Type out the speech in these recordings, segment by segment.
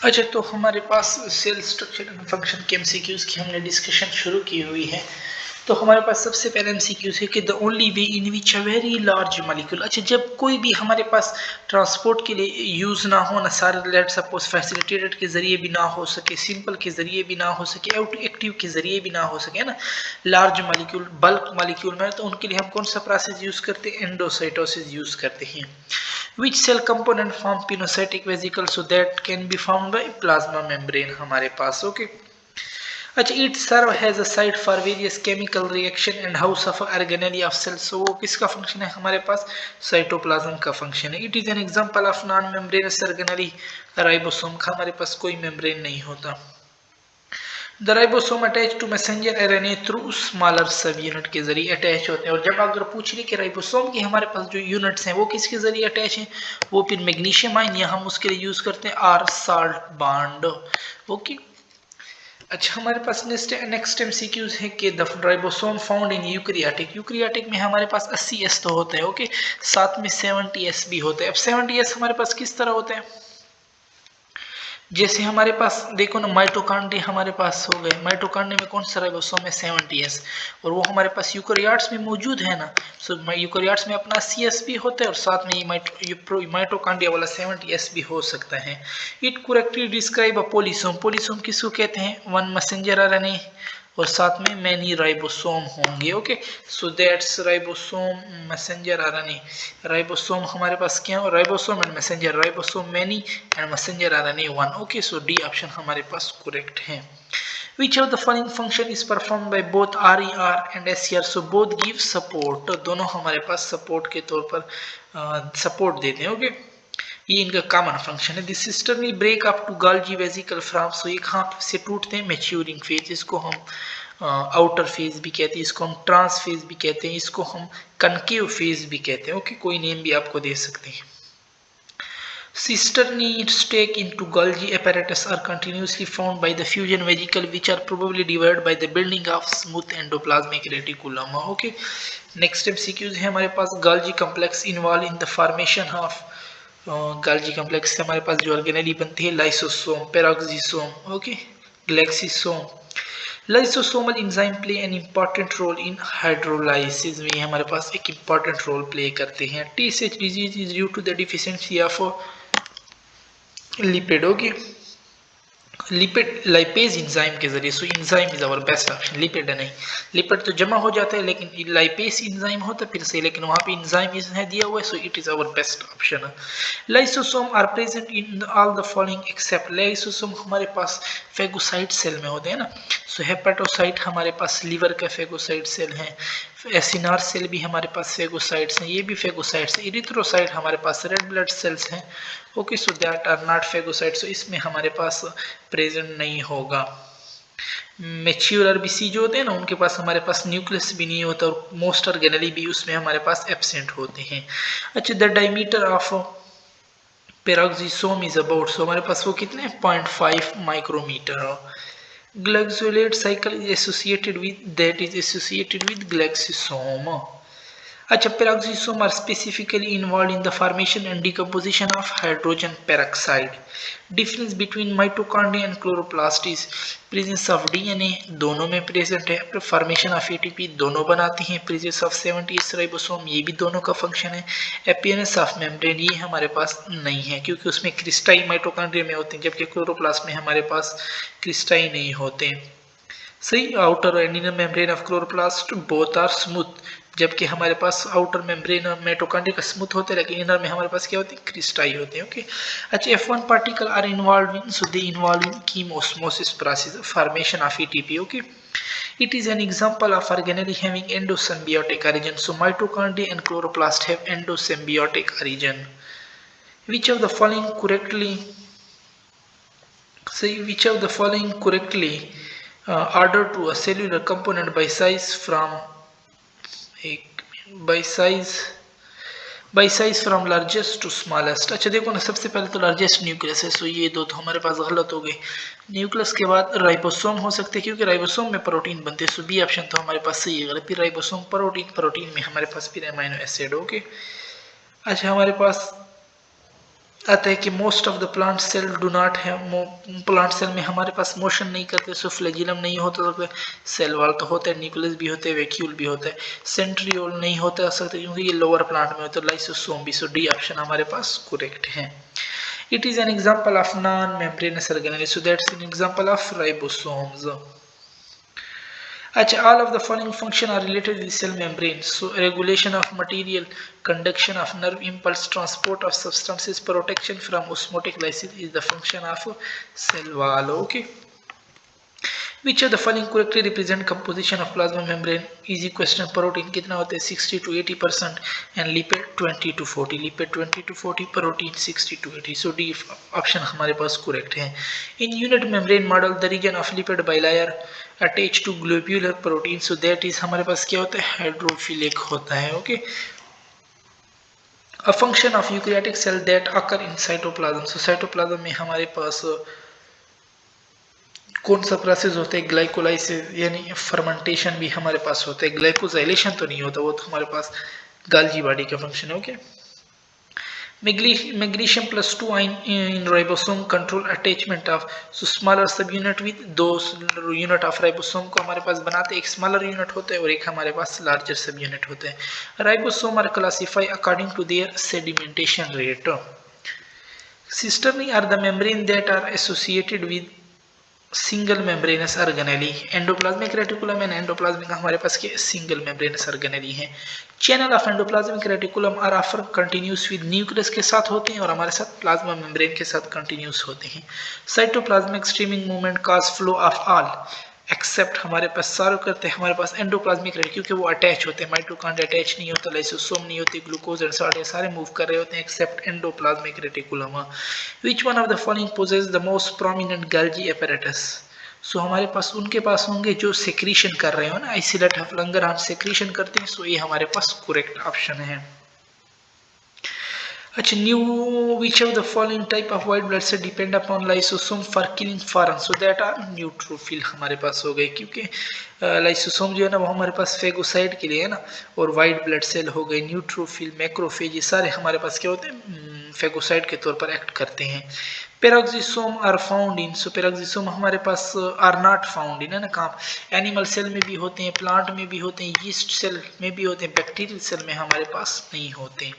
अच्छा, तो हमारे पास सेल स्ट्रक्चर एंड फंक्शन के एमसीक्यूज की हमने डिस्कशन शुरू की हुई है। तो हमारे पास सबसे पहले एमसीक्यूज है कि the only way in which a very large molecule. अच्छा, जब कोई भी हमारे पास ट्रांसपोर्ट के लिए यूज ना हो ना, सारे लेट सपोज फैसिलिटेटेड के जरिए भी ना हो सके, सिंपल के जरिए भी ना हो सके, एक्टिव के जरिए भी ना हो सके ना, लार्ज मॉलिक्यूल बल्क मॉलिक्यूल में, तो उनके लिए हम कौन सा प्रोसेस यूज करते हैं? एंडोसाइटोसिस यूज करते हैं। Which cell component form pinocytic vesicle so that can be formed by plasma membrane हमारे पास। ओके, अच्छा, it serve as a site for various chemical reaction and house of organelle of cells। so वो किसका function है? हमारे पास cytoplasm का function है। It is an example of non membranous organelle. Ribosome का हमारे पास कोई मेम्ब्रेन नहीं होता। The ribosome attach to messenger RNA through smaller subunit के जरिए अटैच होते हैं। और जब अगर पूछ रही कि राइबोसोम के हमारे पास जो यूनिट्स हैं वो किसके जरिए अटैच हैं, वो फिर मैग्नीशियम आयन, या हम उसके लिए यूज करते हैं आर साल्ट बॉन्ड। ओके, अच्छा, हमारे पास नेक्स्ट एमसीक्यूज है कि the ribosome found in eukaryotic. Eukaryotic में हमारे पास 80s तो होता है, ओके, साथ में 70s भी होते हैं। अब 70s हमारे पास किस तरह होते हैं? जैसे हमारे पास देखो ना, माइटोकांड्रिया हमारे पास हो गए। माइटोकांड्रिया में कौन सा राइबोसोम है? 70s। और वो हमारे पास यूकैरियोट्स में मौजूद है ना। सो यूकैरियोट्स में अपना 80s भी होता है और साथ में ये माइटोकांड्रिया वाला 70s भी हो सकता है। It correctly describe a polysome. Polysome किसको कहते हैं? वन मैसेंजर आरएनए और साथ में मैनी राइबोसोम होंगे। Okay, so that's ribosome messenger RNA. Ribosome हमारे पास क्या हो? Ribosome and messenger, ribosome many and messenger RNA one. Okay, so D option हमारे पास करेक्ट है। Which of the following function is performed by both RER and SCR? So both give support। दोनों हमारे पास support के तौर पर support देते हैं। ओके, ये इनका कॉमन फंक्शन है। This cisternae break up to Golgi vesicle from. So ये कहाँ से टूटते हैं? Maturing phase. इसको हम आउटर फेज भी कहते हैं, इसको हम ट्रांस फेज भी कहते हैं, इसको हम कनकेव फेज भी कहते हैं। ओके, कोई नेम भी आपको दे सकते हैं। Cisternae stake into Golgi apparatus are continuously formed by the fusion vesicle, which are probably divided by the building of smooth endoplasmic reticulum। Okay, next MCQs है हमारे पास। Golgi complex involved in the formation of Golgi complex से हमारे पास जो organelle बनती है, lysosome, peroxisome, okay, glyoxysome. Lysosomal enzyme play an important role in hydrolysis में हमारे पास एक important role play करते हैं। TSH disease is due to the deficiency of lipid. Okay, lipid lipase enzyme के जरिए। So enzyme is our best option, lipid नहीं। Lipid तो जमा हो जाता है लेकिन लाइपेज इंजाइम होता है फिर से, लेकिन वहां पे इंजाइम है दिया हुआ है, so it is our best option. Lysosome are present in all the following except. Lysosome हमारे पास फेगोसाइट सेल में होते हैं ना। सो हेपेटोसाइट हमारे पास लीवर का फेगोसाइट सेल है, एसिनार सेल भी हमारे पास फेगोसाइट्स हैं, ये भी फेगोसाइट्स है। इरिथ्रोसाइट हमारे पास रेड ब्लड सेल्स हैं। Okay, so that are not phagocyte, so इसमें हमारे पास प्रेजेंट नहीं होगा। मेच्योर आरबीसी जो होते हैं ना, उनके पास हमारे पास न्यूक्लियस भी नहीं होता और मोस्ट ऑर्गेनेली भी उसमें हमारे पास एब्सेंट होते हैं। अच्छा, the diameter of peroxisome is about. So हमारे पास वो कितने? 0.5 micrometer. Glycolate cycle is associated with, that is associated with glyoxysome. अच्छा, peroxisome are specifically involved in the formation and decomposition of hydrogen peroxide। Difference between mitochondria and chloroplast is presence of DNA, दोनों में present है। Formation of ATP दोनों बनाती हैं। Presence of 70s ribosome, ये भी दोनों का फंक्शन है। अपीयरेंस ऑफ मेम्ब्रेन, ये हमारे पास नहीं है क्योंकि उसमें क्रिस्टाई माइटोकॉन्ड्रिया में होते हैं, जबकि क्लोरोप्लास्ट में हमारे पास क्रिस्टाई नहीं होते। सही, आउटर और inner membrane of chloroplast both are smooth, जबकि हमारे पास आउटर मेम्ब्रेन माइटोकॉन्ड्रिया का स्मूथ होते हैं लेकिन इनर में हमारे पास क्या होते हैं? क्रिस्टाई होते हैं। ओके, अच्छा, F1 particle are involve in, so they involve in chemiosmosis process, formation of ATP। Okay, it is an example of organelle having endosymbiotic origin। so mitochondria and chloroplast have endosymbiotic origin। which of the following correctly which of the following correctly order to a cellular component by size from by size from largest to smallest। अच्छा देखो ना, सबसे पहले तो largest nucleus है, सो ये दो तो हमारे पास गलत हो गए। न्यूक्लियस के बाद राइबोसोम हो सकते हैं क्योंकि राइबोसोम में प्रोटीन बनते हैं, सो बी ऑप्शन तो हमारे पास सही है। गलत, फिर राइबोसोम प्रोटीन में हमारे पास फिर अमीनो एसिड। ओके, अच्छा, हमारे पास आता है कि most of the plant cell do not have, plant cell में हमारे पास मोशन नहीं करते, सो फ्लैजिलम नहीं होता, तो सेल वॉल तो होता है, न्यूक्लियस भी होते हैं, वैक्यूल भी होता है, सेंट्रियोल नहीं होता सकते क्योंकि ये लोअर प्लांट में होता है, लाइसोसोम भी, सो डी ऑप्शन हमारे पास करेक्ट है। It is an example of non-membranous organelle, so that's an example of ribosomes. अच्छा, all of the following function are related to the cell membrane. So regulation of material, conduction of nerve impulse, transport of substances, protection from osmotic lysis is the function of cell wall. Okay. Which of the following correctly represent composition of plasma membrane? Easy question. Protein कितना होता है 60 to 80% and lipid 20 to 40. Lipid 20 to 40, protein 60 to 80. So D option हमारे पास correct है. In unit membrane model, the region of lipid bilayer attached to globular protein. So that is हमारे पास क्या होता है हाइड्रोफिलिक होता है. Okay. A function of eukaryotic cell that occur in cytoplasm. So cytoplasm में हमारे पास कौन सा प्रोसेस होता है ग्लाइकोलाइसिस यानी फर्मेंटेशन भी हमारे पास होता है, ग्लाइकोजाइलेशन तो नहीं होता, वो तो हमारे पास गाल्जी बॉडी का फंक्शन है. Okay. Magnesium plus 2 ion in ribosome control attachment of so smaller subunit with those unit of ribosome को हमारे पास बनाते एक smaller unit होता है और एक हमारे पास larger subunit होता है. Ribosome are classified according to their sedimentation rate. Cisternae are the membrane that are associated with single membranous organelle. Endoplasmic reticulum and endoplasmic हमारे पास के सिंगल मेम्ब्रेनस ऑर्गेनेली हैं. Channel of endoplasmic reticulum are offer continuous with nucleus के साथ होते हैं और हमारे साथ प्लाज्मा मेम्ब्रेन के साथ कंटिन्यूस होते हैं. Cytoplasmic streaming movement cause flow of all except हमारे पास सारो करते हैं हमारे पास एंडोप्लाज्मिक रेटिकुलम क्योंकि वो अटैच होते हैं, माइटोकॉन्ड्रिया अटैच नहीं होता, लाइसोसोम नहीं होती, ग्लूकोज एंड सॉल्ट सारे मूव कर रहे होते हैं except endoplasmic reticulum. Which one of the following poses the most prominent Golgi apparatus? So हमारे पास उनके पास होंगे जो सेक्रीशन कर रहे हो ना, आइसोलेट हफलंगर हम सेक्रीशन करते हैं, सो ये हमारे पास करेक्ट ऑप्शन है. अच्छा, new which of the following type of white blood cell depend upon lysosome for killing foreign, so that are neutrophil हमारे पास हो गए क्योंकि लाइसोसोम जो है ना वो हमारे पास फेगोसाइड के लिए है ना, और वाइट ब्लड सेल हो गए न्यूट्रोफिल, मैक्रोफेज, ये सारे हमारे पास क्या होते हैं फेगोसाइड के तौर पर एक्ट करते हैं. Peroxisome are found in, so peroxisome हमारे पास आर नॉट फाउंड इन है ना, काम एनिमल सेल में भी होते हैं, प्लांट में भी होते हैं, यीस्ट सेल में भी होते हैं, बैक्टीरियल सेल में हमारे पास नहीं होते.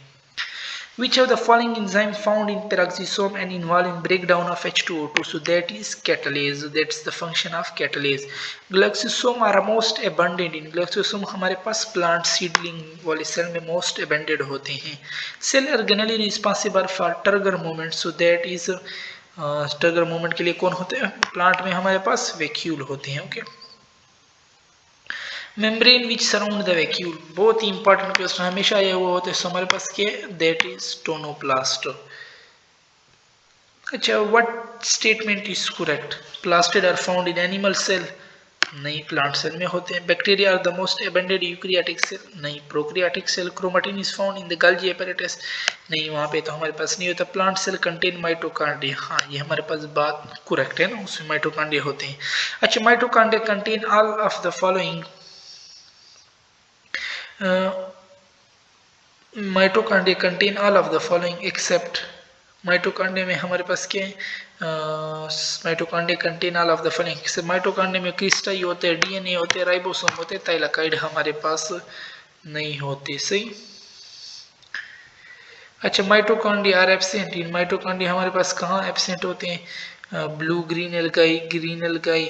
Which of the following enzyme found in peroxisome and involved in breakdown of H2O2? So that is catalase. That's the function of catalase. Glycosome are most abundant in. Glycosome हमारे पास plant seedling वाले cell में most abundant होते हैं. Cell organelle responsible for Turgor movement. So that is Turgor movement के लिए कौन होते हैं? Plant में हमारे पास vacuole होते हैं. Okay. Membrane which surround the vacuole, बहुत ही इंपॉर्टेंट क्वेश्चन हमेशा ये हुआ होता है हमारे पास के, दैट इज टोनोप्लास्ट. अच्छा, what statement is correct? Plastid are found in animal cell, नहीं, प्लांट सेल में होते हैं. Bacteria are the most abundant eukaryotic cell, नहीं, prokaryotic cell. Chromatin is found in the Golgi apparatus, नहीं, वहां पे तो हमारे पास नहीं होता. प्लांट सेल कंटेन माइटोकॉन्ड्रिया, हाँ ये हमारे पास बात करेक्ट है ना, उसमें माइटोकॉन्ड्रिया होते हैं. अच्छा, mitochondria contain all of the following. Mitochondria contain all of the following accept, mitochondria में हमारे पास क्या है, mitochondria contain all of the following accept, mitochondria में क्रिस्टाई होते हैं, डीएनए होते हैं, राइबोसोम होते हैं, थाइलाकाइड हमारे पास नहीं होते. सही. अच्छा, mitochondria are absent in, mitochondria हमारे पास कहाँ एब्सेंट होते हैं? Blue green algae, green algae,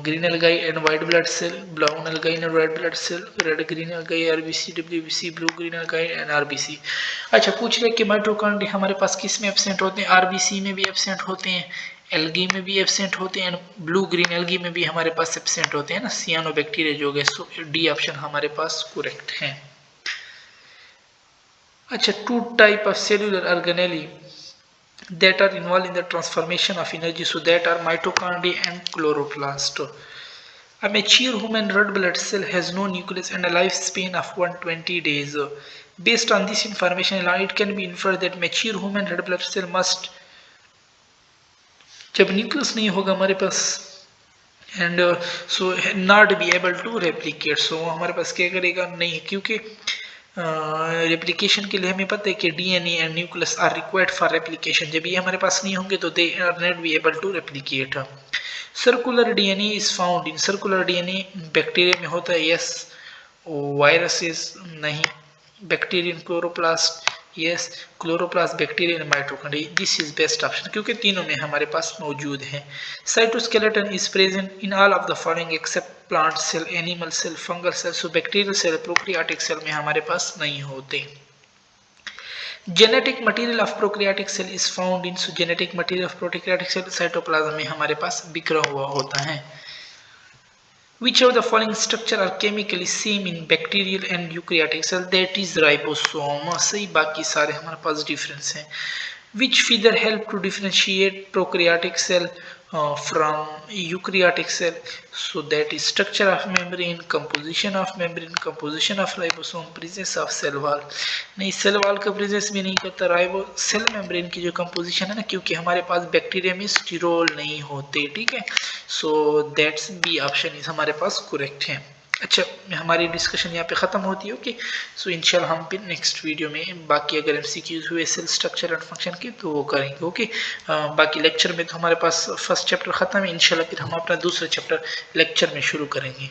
green algae and white blood cell, brown algae and red blood cell, red green algae, RBC, WBC, blue green algae and RBC. अच्छा, पूछ रहे कि mitochondria हमारे पास किस में एब्सेंट होते हैं? RBC में भी एब्सेंट होते हैं, एल्गी में भी एब्सेंट होते हैं, ब्लू ग्रीन एल्गी में भी हमारे पास एब्सेंट होते हैं ना, सियानोबैक्टीरिया जो है. सो डी ऑप्शन हमारे पास करेक्ट है. अच्छा, two type of cellular organelle that are involved in the transformation of energy, so that are mitochondria and chloroplast. A mature human red blood cell has no nucleus and a lifespan of 120 days. Based on this information, it can be inferred that mature human red blood cell must, जब nucleus नहीं होगा हमारे पास and so not be able to replicate, so हमारे पास क्या करेगा, नहीं, क्योंकि रेप्लिकेशन के लिए हमें पता है कि DNA and nucleus are required for replication. जब ये हमारे पास नहीं होंगे तो they are not be able to replicate. Circular DNA is found in, circular DNA bacteria में होता है, यस। वायरसेस नहीं। Bacterium chloroplast, yes. Chloroplast, bacterium, mitochondria, this is best option क्योंकि तीनों में हमारे पास मौजूद है। Cytoskeleton is present in all of the following except plant cell, animal cell, fungal cell. So bacterial cell, prokaryotic cell में हमारे पास नहीं होते। Genetic material of prokaryotic cell is found in, so genetic material of prokaryotic cell cytoplasm में हमारे पास बिखरा हुआ होता है। Which of the following structure are chemically same in bacterial and eukaryotic cell? That is ribosome। सही, बाकी सारे हमारे पास डिफरेंस हैं। Which feature help to differentiate prokaryotic cell from eukaryotic cell? So that is structure of membrane, composition of membrane, composition of ribosome, presence of cell wall। नहीं, cell wall का presence भी नहीं करता राइबो, सेल मेम्ब्रेन की जो composition है ना, क्योंकि हमारे पास बैक्टीरिया में स्टिरोल नहीं होते, ठीक है। So that's B option is हमारे पास करेक्ट है। अच्छा, हमारी डिस्कशन यहाँ पे ख़त्म होती है, ओके। सो इंशाल्लाह हम फिर नेक्स्ट वीडियो में बाकी अगर एमसीक्यूज हुए सेल स्ट्रक्चर एंड फंक्शन के तो वो करेंगे, ओके। बाकी लेक्चर में तो हमारे पास फर्स्ट चैप्टर ख़त्म है, इंशाल्लाह फिर हम अपना दूसरा चैप्टर लेक्चर में शुरू करेंगे।